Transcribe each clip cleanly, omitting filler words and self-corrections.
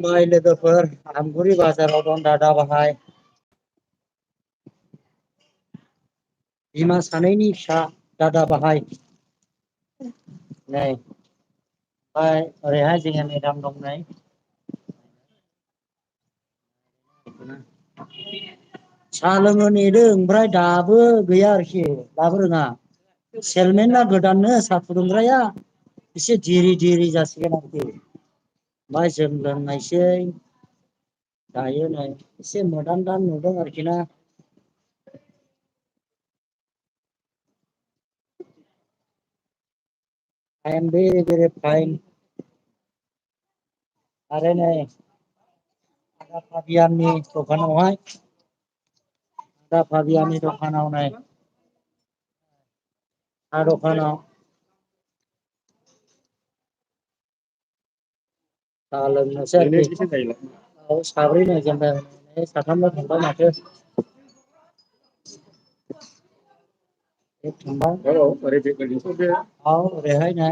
बाय लोगोफोर आमगुरि बाजाराव दं दादा बाहाय बिमा सानैनि फिसा दादा बाहाय नै ओमफ्राय ओरैहाय जोंहा मेदाम दं नै साहा लोंनो नेदों ओमफ्राय दाबो गैया आरोखि दाबो रोङा सेलमेना गोदाननो साहा फुदुंग्राया एसे दिरि दिरि जासिगोन आरोखि ओमफ्राय जों लोंनायसै दायो नै एसे मोदान दान नुदों आरोखि ना I am very very fine आरो नै आदा फाबियाननि दखानावहाय आदा फाबियाननि दखानाव नै साहा दखानाव साहा लोंनोसै आरोखि औ साब्रै नो जोंबो साथामल' थांबाय माथो थांबाय औ ओरैहाय नै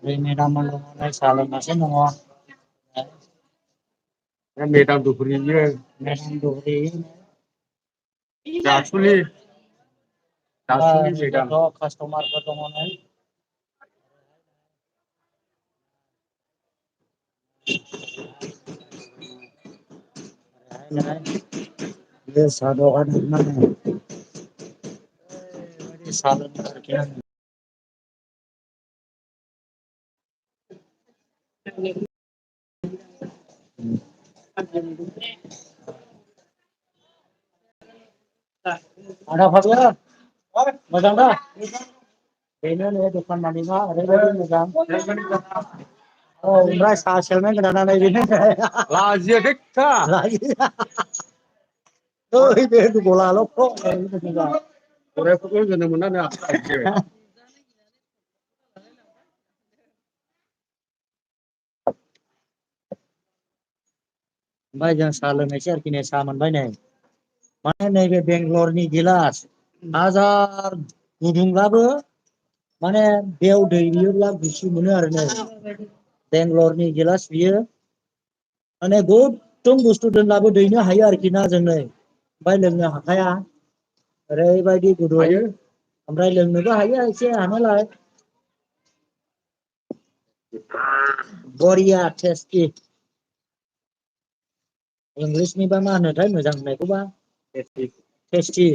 ओरै मेदाम दङ नै साहा लोंगासिनो दङ मेदाम दुब्रियो मेदाम दुब्रि जासुलि मेदाम कास्ट'मारफोर दङ नै बे साहा दखान साहा लोंनो आरोखि आं आदा फाबियान मोजां दा बेनो नै दखान मालिकआ ओरैबायदि मोजां औ ओमफ्राय साहा सेरमेन गोदाना नै बेनो लाजिया थिगथा लाजिया ओइ बे गलाल' फरायफोरखौ होनो मोना नो ओमफ्राय जों साहा लोंनायसै आरोखि नै साहा मोनबाय नै माने नैबे बेंगलरनि गिलास हाजार गुदुंब्लाबो माने बेयाव दैयोब्ला गुसु मोनो आरो नै बेंगलरनि गिलास बियो माने गुदुं बुस्थु दोनब्लाबो दैनो हायो आरोखि ना जों नै ओमफ्राय लोंनो हाखाया ओरैबायदि गुदुं ओमफ्राय लोंनोबो हायो एसे हानायालाय बरिया टेस्टि इंलिसनिबा मा होनोथाय मोजां होननायखौबा टेस्टि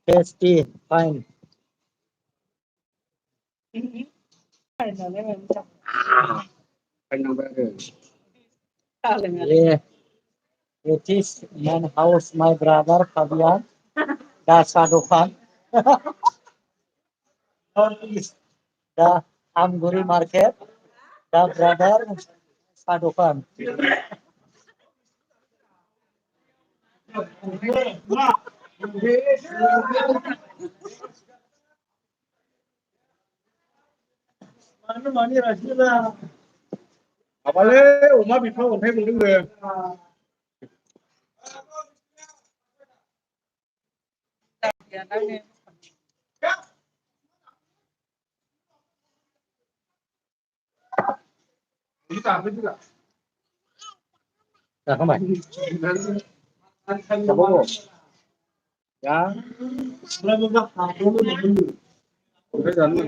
टेस्टि fine It is my house, my brother Fabian. That's a dukan. The Amguri market. The brother Sadukan. Mana mani rasanya? Apalagi umat bisa ontai mungkin deh. Ini apa juga? Nah, kemana? Siapa kok? Ya, berapa dulu? Udah jalan.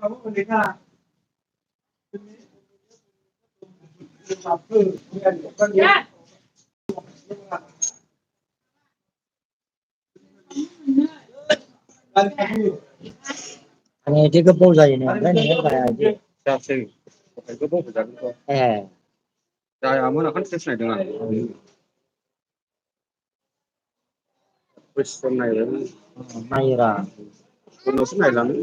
Kamu mendengar? Ya. Hanya dia kebau saja nih, kan ini kayak aja. Siapa? Kebau berjalan kok. Saya aman akan selesai dengan. Wis naik Naira. Kuno sih naik lagi.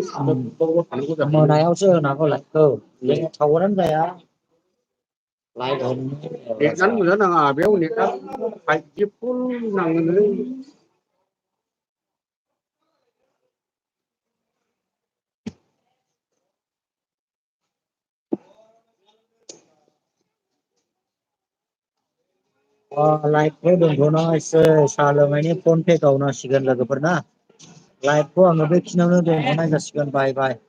Monayaवसो होनांगौलाय औ बे टावारानो जाया light नेटआनो मोजां नाङा बेयाव नेटआ 5G फुल नाङोलै लाइटखौ दोनथ'नोसै साहा लोंनायनि फन पे गावनांसिगोन लोगोफोर ना। लाइभखौ आङो बेखिनियावनो दोनथ'नाय जासिगोन बाय बाय।